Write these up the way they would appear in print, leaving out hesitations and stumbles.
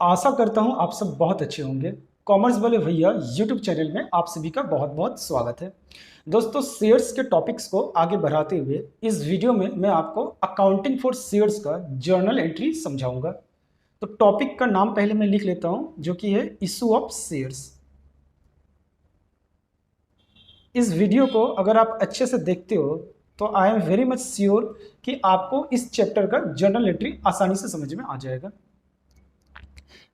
आशा करता हूं आप सब बहुत अच्छे होंगे। कॉमर्स वाले भैया यूट्यूब चैनल में आप सभी का बहुत बहुत स्वागत है। दोस्तों, शेयर्स के टॉपिक्स को आगे बढ़ाते हुए इस वीडियो में मैं आपको अकाउंटिंग फॉर शेयर्स का जर्नल एंट्री समझाऊंगा। तो टॉपिक का नाम पहले मैं लिख लेता हूं, जो कि है इशू ऑफ शेयर्स। इस वीडियो को अगर आप अच्छे से देखते हो तो I am very much sure कि आपको इस चैप्टर का जर्नल एंट्री आसानी से समझ में आ जाएगा।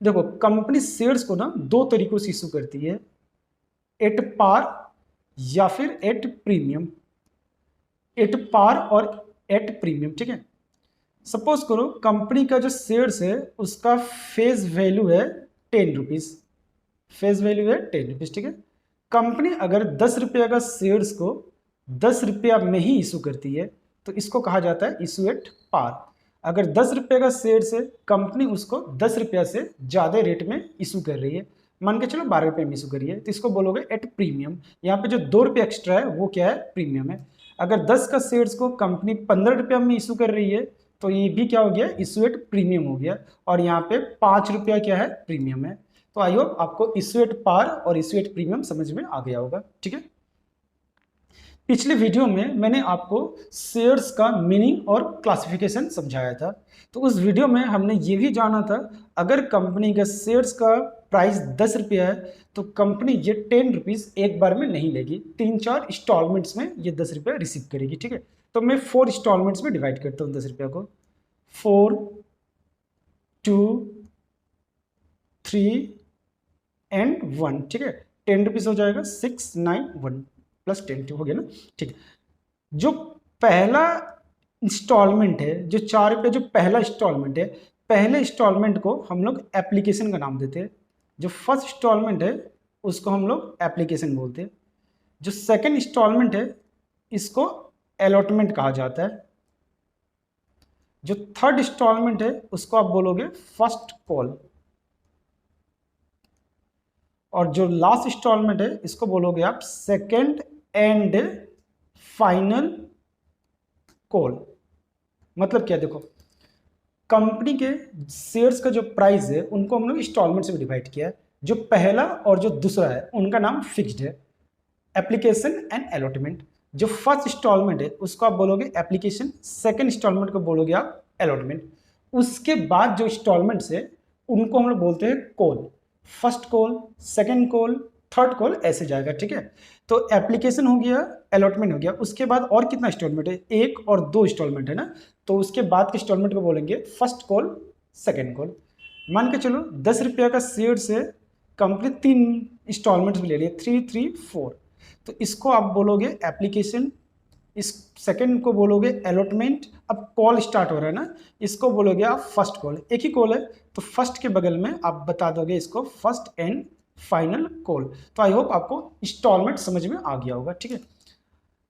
देखो, कंपनी शेयर्स को ना दो तरीकों से इशू करती है, एट पार या फिर एट प्रीमियम। एट पार और एट प्रीमियम, ठीक है। सपोज करो कंपनी का जो शेयर्स है उसका फेस वैल्यू है 10 रुपीज। फेस वैल्यू है 10 रुपीज, ठीक है। कंपनी अगर 10 रुपये का शेयर्स को 10 रुपया में ही इशू करती है तो इसको कहा जाता है इशू एट पार। अगर 10 रुपये का शेयर्स है, कंपनी उसको 10 रुपया से ज़्यादा रेट में इशू कर रही है, मान के चलो 12 रुपये में इशू करी है, तो इसको बोलोगे एट प्रीमियम। यहाँ पे जो 2 रुपये एक्स्ट्रा है वो क्या है, प्रीमियम है। अगर 10 का शेयर्स को कंपनी 15 रुपया में इशू कर रही है तो ये भी क्या हो गया, इशू एट प्रीमियम हो गया। और यहाँ पे 5 रुपया क्या है, प्रीमियम है। तो आई होप आपको इशू एट पार और इशू एट प्रीमियम समझ में आ गया होगा, ठीक है। पिछले वीडियो में मैंने आपको शेयर्स का मीनिंग और क्लासिफिकेशन समझाया था। तो उस वीडियो में हमने ये भी जाना था, अगर कंपनी का शेयर्स का प्राइस 10 रुपया है तो कंपनी ये 10 रुपीज़ एक बार में नहीं लेगी, 3-4 इंस्टॉलमेंट्स में ये 10 रुपया रिसीव करेगी, ठीक है। तो मैं 4 इंस्टॉलमेंट्स में डिवाइड करता हूँ 10 रुपया को, 4, 2, 3 एंड 1, ठीक है। 10 रुपीज़ हो जाएगा 6, 9, 1 प्लस 10 हो गया ना, ठीक है। जो पहला इंस्टॉलमेंट है, जो 4 रुपये जो पहला इंस्टॉलमेंट है, पहले इंस्टॉलमेंट को हम लोग एप्लीकेशन का नाम देते हैं। जो फर्स्ट इंस्टॉलमेंट है उसको हम लोग एप्लीकेशन बोलते हैं। जो सेकंड इंस्टॉलमेंट है इसको अलॉटमेंट कहा जाता है। जो थर्ड इंस्टॉलमेंट है उसको आप बोलोगे फर्स्ट कॉल। और जो लास्ट इंस्टॉलमेंट है इसको बोलोगे आप सेकंड एंड फाइनल कॉल। मतलब क्या, देखो कंपनी के शेयर्स का जो प्राइस है उनको हम लोग इंस्टॉलमेंट में डिवाइड किया है। जो पहला और जो दूसरा है उनका नाम फिक्स्ड है, एप्लीकेशन एंड अलॉटमेंट। जो फर्स्ट इंस्टॉलमेंट है उसको आप बोलोगे एप्लीकेशन, सेकंड इंस्टॉलमेंट को बोलोगे आप अलॉटमेंट। उसके बाद जो इंस्टॉलमेंट्स है उनको हम लोग बोलते हैं call. First call, second call, third call, ऐसे जाएगा, ठीक है। तो एप्लीकेशन हो गया, अलॉटमेंट हो गया, उसके बाद और कितना इंस्टॉलमेंट है, 1 और 2 इंस्टॉलमेंट है ना। तो उसके बाद के इंस्टॉलमेंट को बोलेंगे फर्स्ट कॉल, सेकंड कॉल। मान के चलो 10 रुपया का शेयर से कंपनी 3 इंस्टॉलमेंट्स में ले लिया, 3, 3, 4। तो इसको आप बोलोगे एप्लीकेशन, इस सेकंड को बोलोगे अलॉटमेंट। अब कॉल स्टार्ट हो रहा है ना, इसको बोलोगे आप फर्स्ट कॉल। एक ही कॉल है तो फर्स्ट के बगल में आप बता दोगे इसको फर्स्ट एंड फाइनल कॉल। तो आई होप आपको इंस्टॉलमेंट समझ में आ गया होगा, ठीक है।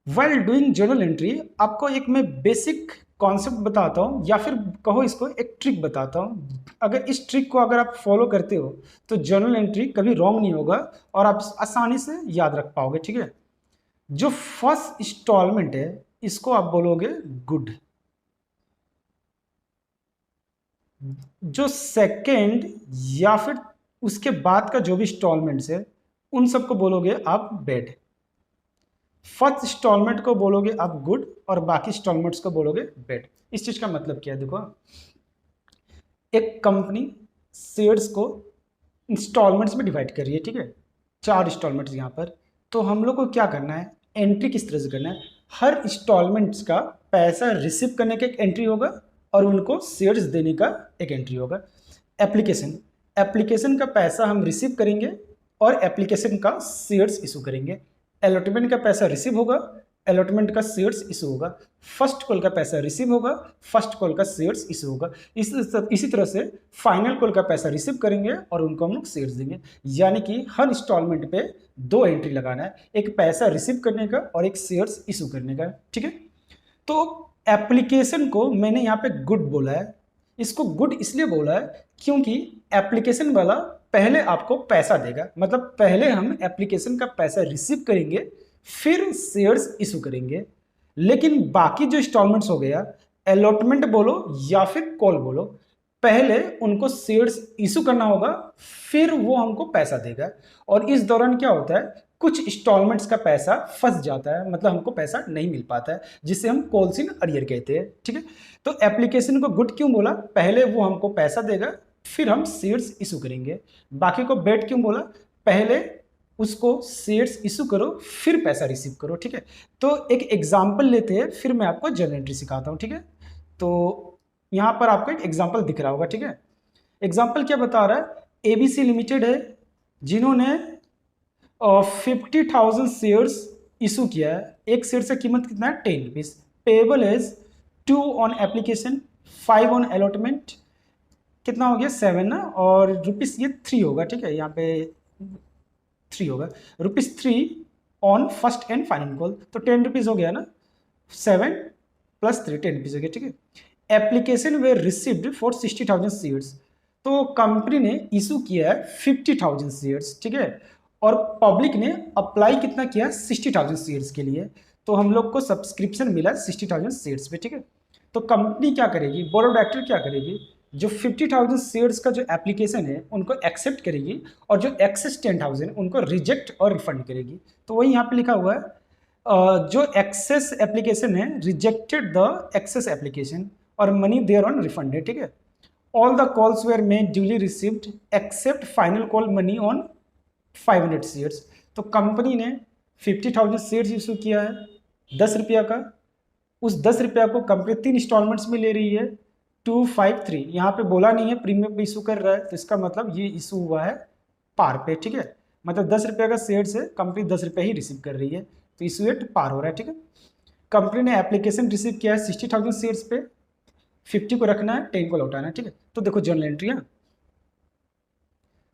व्हाइल डूइंग जर्नल एंट्री आपको एक मैं बेसिक कॉन्सेप्ट बताता हूँ, या फिर कहो इसको एक ट्रिक बताता हूँ। अगर इस ट्रिक को अगर आप फॉलो करते हो तो जर्नल एंट्री कभी रॉन्ग नहीं होगा और आप आसानी से याद रख पाओगे, ठीक है। जो फर्स्ट इंस्टॉलमेंट है इसको आप बोलोगे गुड। जो सेकंड या फिर उसके बाद का जो भी इंस्टॉलमेंट्स है उन सबको बोलोगे आप बैड। फर्स्ट इंस्टॉलमेंट को बोलोगे आप गुड और बाकी इंस्टॉलमेंट्स को बोलोगे बैड। इस चीज का मतलब क्या है, देखो एक कंपनी शेयर्स को इंस्टॉलमेंट्स में डिवाइड कर रही है, ठीक है, 4 इंस्टॉलमेंट्स यहाँ पर। तो हम लोग को क्या करना है, एंट्री किस तरह से करना है, हर इंस्टॉलमेंट्स का पैसा रिसीव करने का एक एंट्री होगा और उनको शेयर्स देने का एक एंट्री होगा। एप्लीकेशन, एप्लीकेशन का पैसा हम रिसीव करेंगे और एप्लीकेशन का शेयर्स इशू करेंगे। अलॉटमेंट का पैसा रिसीव होगा, अलॉटमेंट का शेयर्स इशू होगा। फर्स्ट कॉल का पैसा रिसीव होगा, फर्स्ट कॉल का शेयर्स इशू होगा। इसी तरह से फाइनल कॉल का पैसा रिसीव करेंगे और उनको हम लोग शेयर्स देंगे। यानी कि हर इंस्टॉलमेंट पे 2 एंट्री लगाना है, एक पैसा रिसीव करने का और एक शेयर्स इशू करने का, ठीक है। तो एप्लीकेशन को मैंने यहाँ पे गुड बोला है। इसको गुड इसलिए बोला है क्योंकि एप्लीकेशन वाला पहले आपको पैसा देगा, मतलब पहले हम एप्लीकेशन का पैसा रिसीव करेंगे फिर शेयर्स इशू करेंगे। लेकिन बाकी जो इंस्टॉलमेंट्स हो गया, अलॉटमेंट बोलो या फिर कॉल बोलो, पहले उनको शेयर्स इशू करना होगा, फिर वो हमको पैसा देगा। और इस दौरान क्या होता है, कुछ इंस्टॉलमेंट्स का पैसा फंस जाता है, मतलब हमको पैसा नहीं मिल पाता है, जिसे हम कॉल्स इन अरियर कहते हैं। ठीक है, तो एप्लीकेशन को गुड क्यों बोला, पहले वो हमको पैसा देगा फिर हम शेयर्स इशू करेंगे। बाकी को बैड क्यों बोला, पहले उसको शेयर्स इशू करो फिर पैसा रिसीव करो। ठीक है, तो एक एग्जाम्पल लेते हैं, फिर मैं आपको जर्नल एंट्री सिखाता हूँ। ठीक है, तो यहाँ पर आपको एक एग्जाम्पल दिख रहा होगा। ठीक है, एग्जाम्पल क्या बता रहा है, एबीसी लिमिटेड है जिन्होंने 50,000 शेयर्स इशू किया है। एक शेयर से कीमत कितना है, 10 rupees. Payable as 2 on application, 5 on allotment, कितना हो गया 7 ना, और रुपीज ये 3 होगा। ठीक है, यहाँ पे 3 होगा, rupees 3 on first and final call, तो 10 रुपीज हो गया ना, 7 + 3 10 रुपीज हो गया। ठीक है, application way received for 60,000 shares, तो कंपनी ने इशू किया है 50,000 शेयर्स। ठीक है, और पब्लिक ने अप्लाई कितना किया, 60,000 शेयर्स के लिए, तो हम लोग को सब्सक्रिप्शन मिला 60,000 शेयर्स पे। ठीक है, तो कंपनी क्या करेगी, बोर्ड ऑफ डायरेक्टर क्या करेगी, जो 50,000 शेयर्स का जो एप्लीकेशन है उनको एक्सेप्ट करेगी, और जो एक्सेस 10,000 उनको रिजेक्ट और रिफंड करेगी। तो वही यहाँ पे लिखा हुआ है, जो एक्सेस एप्लीकेशन है रिजेक्टेड द एक्सेस एप्लीकेशन और मनी देयर ऑन रिफंड है। ठीक है, all the calls were made duly received accept final call money on 500 shares. तो कंपनी ने 50,000 शेयर्स इशू किया है 10 रुपया का, उस 10 रुपया को कंपनी 3 इंस्टॉलमेंट्स में ले रही है, 253। यहाँ पे बोला नहीं है प्रीमियम पे इशू कर रहा है, तो इसका मतलब ये इशू हुआ है पार पे। ठीक है, मतलब 10 रुपये का शेयर से कंपनी 10 रुपये ही रिसीव कर रही है, तो इशू एट पार हो रहा है। ठीक है, कंपनी ने एप्लीकेशन रिसीव किया है 60,000 शेयर्स पे, 50 को रखना है, 10 को लौटाना है। ठीक है, तो देखो जर्नल एंट्री है।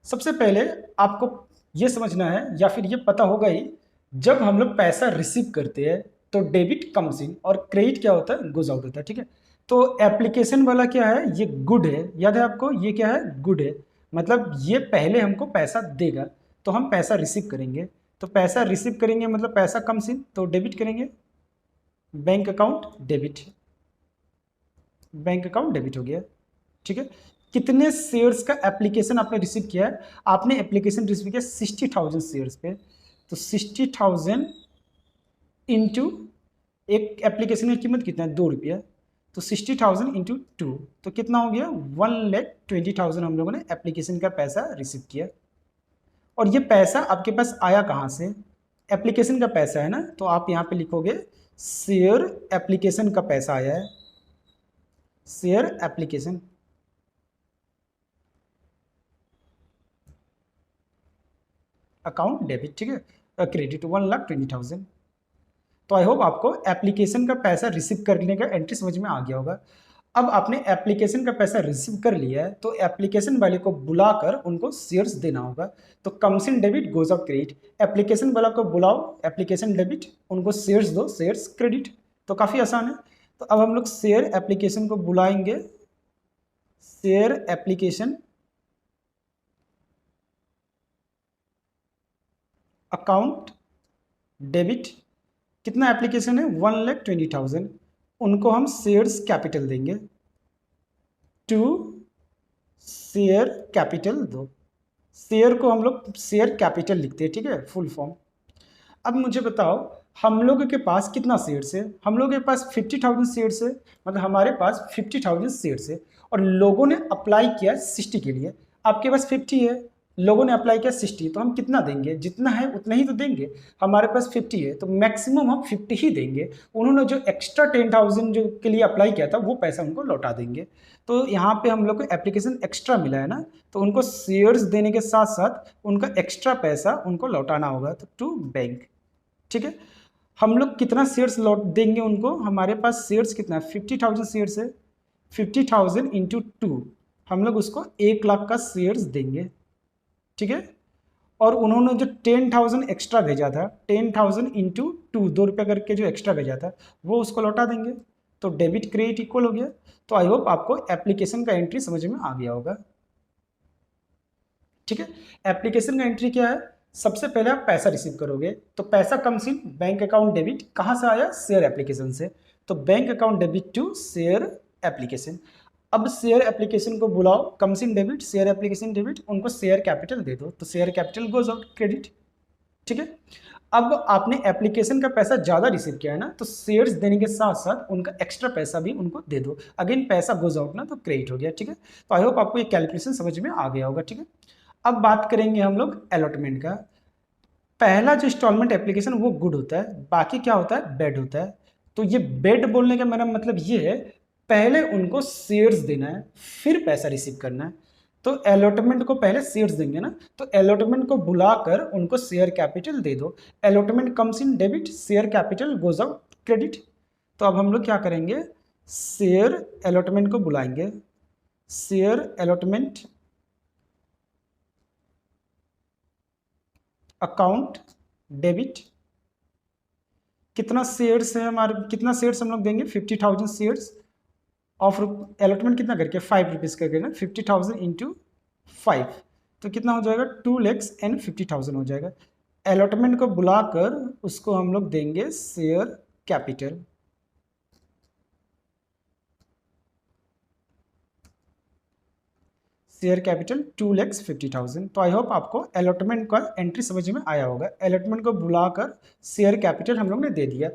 सबसे पहले आपको ये समझना है या फिर ये पता होगा ही, जब हम लोग पैसा रिसीव करते हैं तो डेबिट कम्स इन और क्रेडिट क्या होता है, गोज आउट होता है। ठीक है, तो एप्लीकेशन वाला क्या है, ये गुड है, याद है आपको, ये क्या है, गुड है, मतलब ये पहले हमको पैसा देगा तो हम पैसा रिसीव करेंगे, तो पैसा रिसीव करेंगे मतलब पैसा कम्स इन, तो डेबिट करेंगे, bank account debit, bank account debit हो गया। ठीक है, कितने शेयर्स का एप्लीकेशन आपने रिसीव किया है, आपने एप्लीकेशन रिसीव किया 60,000 शेयर्स पे, तो 60,000 इंटू एक एप्लीकेशन की कीमत कितना है, 2 रुपया, तो 60,000 इंटू 2, तो कितना हो गया 1,20,000 हम लोगों ने एप्लीकेशन का पैसा रिसीव किया। और ये पैसा आपके पास आया कहाँ से, एप्लीकेशन का पैसा है ना, तो आप यहाँ पे लिखोगे शेयर एप्लीकेशन का पैसा आया है, शेयर एप्लीकेशन, अकाउंट डेबिट। ठीक है, क्रेडिट 1,20,000। तो आई होप आपको एप्लीकेशन का पैसा रिसीव करने का एंट्री समझ में आ गया होगा। अब आपने एप्लीकेशन का पैसा रिसीव कर लिया है, तो एप्लीकेशन वाले को बुलाकर उनको शेयर्स देना होगा, तो comes in debit goes off credit, application वाला को बुलाओ, एप्लीकेशन डेबिट, उनको शेयर्स दो, शेयर्स क्रेडिट, तो काफ़ी आसान है। तो अब हम लोग शेयर एप्लीकेशन को बुलाएंगे, शेयर एप्लीकेशन अकाउंट डेबिट, कितना एप्लीकेशन है 1,20,000, उनको हम शेयर्स कैपिटल देंगे, टू शेयर कैपिटल दो, शेयर को हम लोग शेयर कैपिटल लिखते हैं। ठीक है, फुल फॉर्म। अब मुझे बताओ हम लोगों के पास कितना शेयर्स है, हम लोगों के पास 50,000 शेयर्स है, मतलब हमारे पास 50,000 शेयर्स है, और लोगों ने अप्लाई किया 60 के लिए, आपके पास 50 है, लोगों ने अप्लाई किया 60, तो हम कितना देंगे, जितना है उतना ही तो देंगे, हमारे पास 50 है तो मैक्सिमम हम 50 ही देंगे, उन्होंने जो एक्स्ट्रा 10,000 जो के लिए अप्लाई किया था वो पैसा उनको लौटा देंगे। तो यहाँ पे हम लोग को एप्लीकेशन एक्स्ट्रा मिला है ना, तो उनको शेयर्स देने के साथ साथ उनका एक्स्ट्रा पैसा उनको लौटाना होगा, तो टू बैंक। ठीक है, हम लोग कितना शेयर्स लौट देंगे उनको, हमारे पास शेयर्स कितना है 50,000 शेयर्स है, 50,000 इंटू 2, हम लोग उसको 1 लाख का शेयर्स देंगे। ठीक है, और उन्होंने जो 10,000 एक्स्ट्रा भेजा था, 10,000 इंटू 2, 2 रुपये करके जो एक्स्ट्रा भेजा था वो उसको लौटा देंगे, तो डेबिट क्रेडिट इक्वल हो गया। तो आई होप आपको एप्लीकेशन का एंट्री समझ में आ गया होगा। ठीक है, एप्लीकेशन का एंट्री क्या है, सबसे पहले आप पैसा रिसीव करोगे, तो पैसा comes in bank account debit, कहाँ से आया, शेयर एप्लीकेशन से, तो bank account debit to share application. अब शेयर एप्लीकेशन को बुलाओ, comes in debit, share application debit, उनको शेयर कैपिटल दे दो, तो share capital goes out credit. ठीक है, अब आपने एप्लीकेशन का पैसा ज़्यादा रिसीव किया है ना, तो शेयर्स देने के साथ साथ उनका एक्स्ट्रा पैसा भी उनको दे दो, अगेन पैसा गोज आउट ना, तो क्रेडिट हो गया। ठीक है, तो आई होप आपको ये कैलकुलेशन समझ में आ गया होगा। ठीक है, अब बात करेंगे हम लोग अलॉटमेंट का। पहला जो इंस्टॉलमेंट एप्लीकेशन वो गुड होता है, बाकी क्या होता है, बैड होता है। तो ये बैड बोलने का मेरा मतलब ये है, पहले उनको शेयर्स देना है फिर पैसा रिसीव करना है। तो अलॉटमेंट को पहले शेयर्स देंगे ना, तो अलॉटमेंट को बुलाकर उनको शेयर कैपिटल दे दो। Allotment comes in debit, share capital goes out credit. तो अब हम लोग क्या करेंगे, शेयर अलॉटमेंट को बुलाएंगे, शेयर अलॉटमेंट अकाउंट डेबिट। कितना शेयर्स है हमारे, कितना शेयर्स हम लोग देंगे, 50,000 शेयर्स ऑफ अलॉटमेंट कितना करके 5 रुपीज़ करके ना, 50,000 इंटू 5, तो कितना हो जाएगा 2,50,000 हो जाएगा। अलॉटमेंट को बुलाकर उसको हम लोग देंगे शेयर कैपिटल। Share capital 2,50,000। तो आई होप आपको अलॉटमेंट का एंट्री समझ में आया होगा। अलॉटमेंट को बुलाकर शेयर कैपिटल हम लोग ने दे दिया,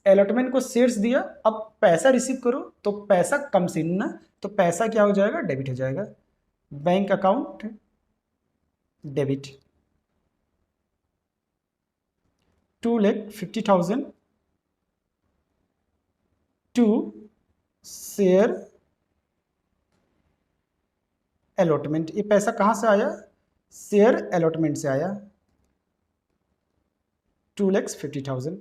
अलॉटमेंट को शेयर्स दिया, अब पैसा रिसीव करो, तो पैसा कम से ना, तो पैसा क्या हो जाएगा, डेबिट हो जाएगा, bank account debit 2,50,000 to share allotment. ये पैसा कहाँ से आया, शेयर अलॉटमेंट से आया 2,50,000।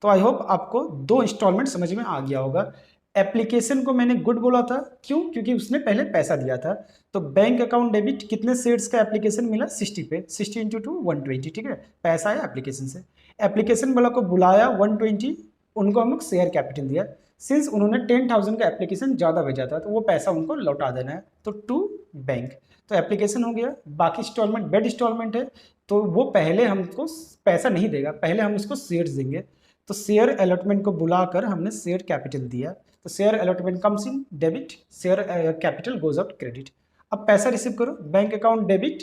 तो आई होप आपको दो इंस्टॉलमेंट समझ में आ गया होगा। एप्लीकेशन को मैंने गुड बोला था, क्यों, क्योंकि उसने पहले पैसा दिया था। तो बैंक अकाउंट डेबिट कितने शेयर्स का एप्लीकेशन मिला, 60 पे, 60 इंटू 2 120। ठीक है, पैसा आया एप्लीकेशन से, एप्लीकेशन वाला को बुलाया 120, उनको हम लोग शेयर कैपिटल दिया। सिंस उन्होंने 10,000 का एप्लीकेशन ज़्यादा भेजा था, तो वो पैसा उनको लौटा देना है, तो टू बैंक। तो एप्लीकेशन हो गया, बाकी इंस्टॉलमेंट बेड इंस्टॉलमेंट है, तो वो पहले हमको पैसा नहीं देगा, पहले हम उसको शेयर्स देंगे। तो शेयर अलॉटमेंट को बुलाकर हमने शेयर कैपिटल दिया, तो share allotment comes in debit, share capital goes out credit. अब पैसा रिसीव करो, बैंक अकाउंट डेबिट,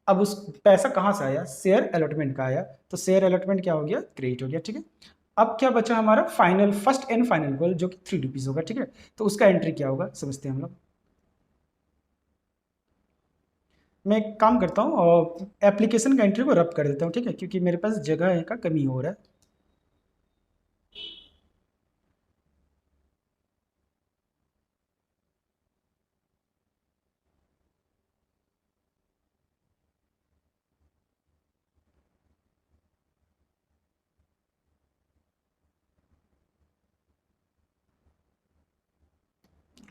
अब उस पैसा कहाँ से आया, शेयर अलॉटमेंट का आया, तो शेयर अलॉटमेंट क्या हो गया, क्रेडिट हो गया। ठीक है, अब क्या बचा हमारा final, first and final call, जो कि 3 रुपीज़ होगा। ठीक है, तो उसका एंट्री क्या होगा समझते हैं हम लोग। मैं एक काम करता हूँ और एप्लीकेशन का एंट्री को रब कर देता हूँ, ठीक है, क्योंकि मेरे पास जगह का कमी हो रहा है।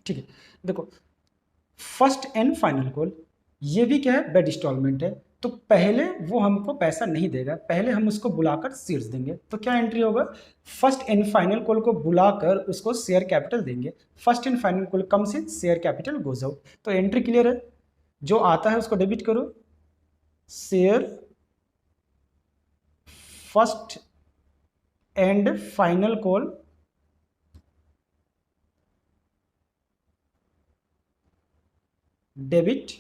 ठीक है, देखो फर्स्ट एंड फाइनल कॉल, ये भी क्या है, बेड इंस्टॉलमेंट है। तो पहले वो हमको पैसा नहीं देगा, पहले हम उसको बुलाकर शेयर्स देंगे। तो क्या एंट्री होगा, फर्स्ट एंड फाइनल कॉल को बुलाकर उसको शेयर कैपिटल देंगे, first and final call comes in, share capital goes out. तो एंट्री क्लियर है, जो आता है उसको डेबिट करो, share first and final call debit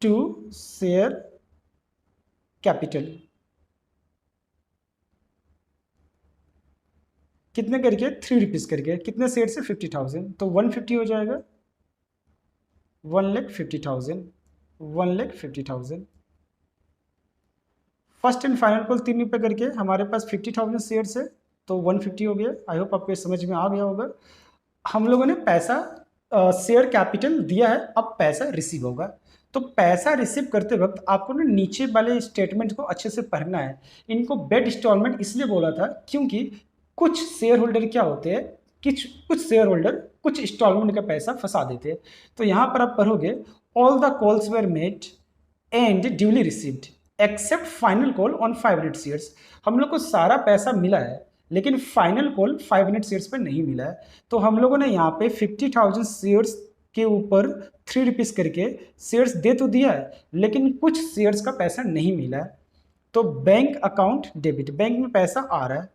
to share capital, कितने करके 3 रुपीज़ करके, कितने शेयर से 50,000, तो 150 हो जाएगा, 1,50,000, 1,50,000। फर्स्ट एंड फाइनल कॉल 3 रुपये करके, हमारे पास 50,000 शेयर्स है, तो 150 हो गया। आई होप आपको समझ में आ गया होगा। हम लोगों ने पैसा शेयर कैपिटल दिया है, अब पैसा रिसीव होगा। तो पैसा रिसीव करते वक्त आपको ना नीचे वाले स्टेटमेंट को अच्छे से पढ़ना है। इनको बेड इंस्टॉलमेंट इसलिए बोला था क्योंकि कुछ शेयर होल्डर क्या होते हैं, कुछ शेयर होल्डर कुछ इंस्टॉलमेंट का पैसा फंसा देते हैं। तो यहाँ पर आप पढ़ोगे, all the calls were made and duly received accept final call on 500 shares. हम लोग को सारा पैसा मिला है, लेकिन फाइनल कॉल 500 शेयर्स पर नहीं मिला है। तो हम लोगों ने यहाँ पे 50,000 शेयर्स के ऊपर 3 रुपीज़ करके शेयर्स दे तो दिया है, लेकिन कुछ शेयर्स का पैसा नहीं मिला है। तो बैंक अकाउंट डेबिट, बैंक में पैसा आ रहा है,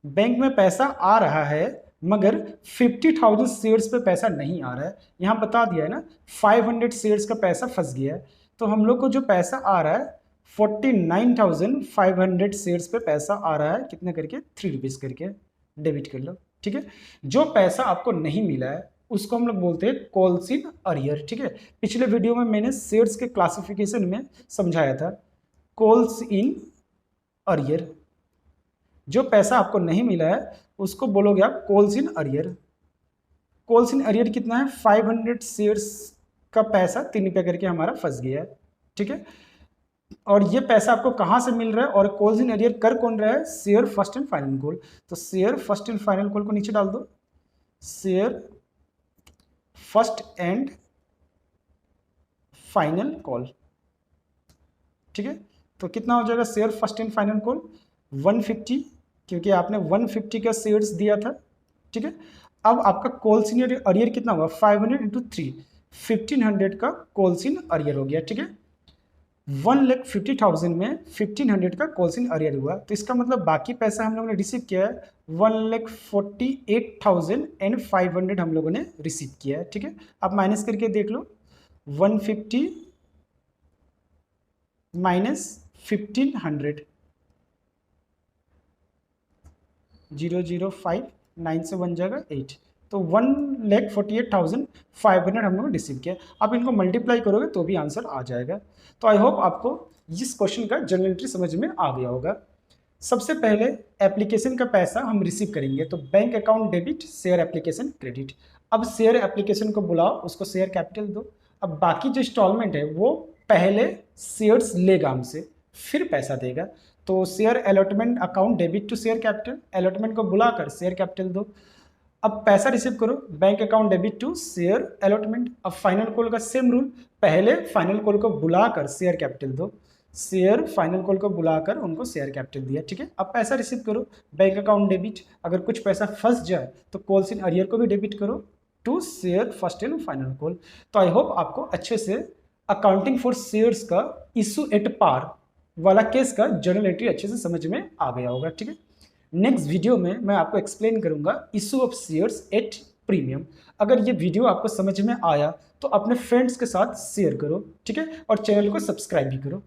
बैंक में पैसा आ रहा है, मगर 50,000 शेयर्स पे पैसा नहीं आ रहा है। यहाँ बता दिया है ना 500 शेयर्स का पैसा फंस गया है। तो हम लोग को जो पैसा आ रहा है 49,500 शेयर्स पे पैसा आ रहा है, कितने करके 3 रुपीज़ करके, डेबिट कर लो। ठीक है, जो पैसा आपको नहीं मिला है उसको हम लोग बोलते हैं कॉल्स इन अरियर। ठीक है, पिछले वीडियो में मैंने शेयर्स के क्लासिफिकेशन में समझाया था कॉल्स इन अरियर। जो पैसा आपको नहीं मिला है उसको बोलोगे आप calls in arrear. Calls in arrear कितना है, 500 शेयर्स का पैसा 3 रुपये करके हमारा फंस गया है। ठीक है, और ये पैसा आपको कहाँ से मिल रहा है और कॉल्स इन अरियर कर कौन रहा है, share first and final call. तो share first and final call को नीचे डाल दो, share first and final call. ठीक है, तो कितना हो जाएगा share first and final call 150, क्योंकि आपने 150 का शेयर्स दिया था। ठीक है, अब आपका कॉल्स इन अरियर कितना होगा 500 इंटू 3, 1500 का कॉल्स इन अरियर हो गया। ठीक है, 1,50,000 में 1500 का कॉल्स इन अरियर हुआ, तो इसका मतलब बाकी पैसा हम लोगों ने रिसीव किया है 1,48,500 हम लोगों ने रिसीव किया है। ठीक है, आप माइनस करके देख लो, 150 माइनस 1500, 005 9 से बन जाएगा 8, तो 1,48,500 हम लोगों ने रिसीव किया। आप इनको मल्टीप्लाई करोगे तो भी आंसर आ जाएगा। तो आई होप आपको इस क्वेश्चन का जनरल एंट्री समझ में आ गया होगा। सबसे पहले एप्लीकेशन का पैसा हम रिसीव करेंगे, तो bank account debit, share application credit. अब शेयर एप्लीकेशन को बुलाओ, उसको शेयर कैपिटल दो। अब बाकी जो इंस्टॉलमेंट है वो पहले शेयर्स लेगा हमसे, फिर पैसा देगा। तो share allotment account debit to share capital, allotment को बुलाकर शेयर कैपिटल दो। अब पैसा रिसीव करो, bank account debit to share allotment. अब फाइनल कॉल का सेम रूल, पहले फाइनल कॉल को बुलाकर शेयर कैपिटल दो, शेयर फाइनल कॉल को बुलाकर उनको शेयर कैपिटल दिया। ठीक है, अब पैसा रिसीव करो, बैंक अकाउंट डेबिट, अगर कुछ पैसा फंस जाए तो कॉल्स इन अरियर को भी डेबिट करो to share first and final call. तो आई होप आपको अच्छे से अकाउंटिंग फॉर शेयर्स का इशू एट पार वाला केस का जर्नल एंट्री अच्छे से समझ में आ गया होगा। ठीक है, नेक्स्ट वीडियो में मैं आपको एक्सप्लेन करूंगा issue of shares at premium. अगर ये वीडियो आपको समझ में आया तो अपने फ्रेंड्स के साथ शेयर करो। ठीक है, और चैनल को सब्सक्राइब भी करो।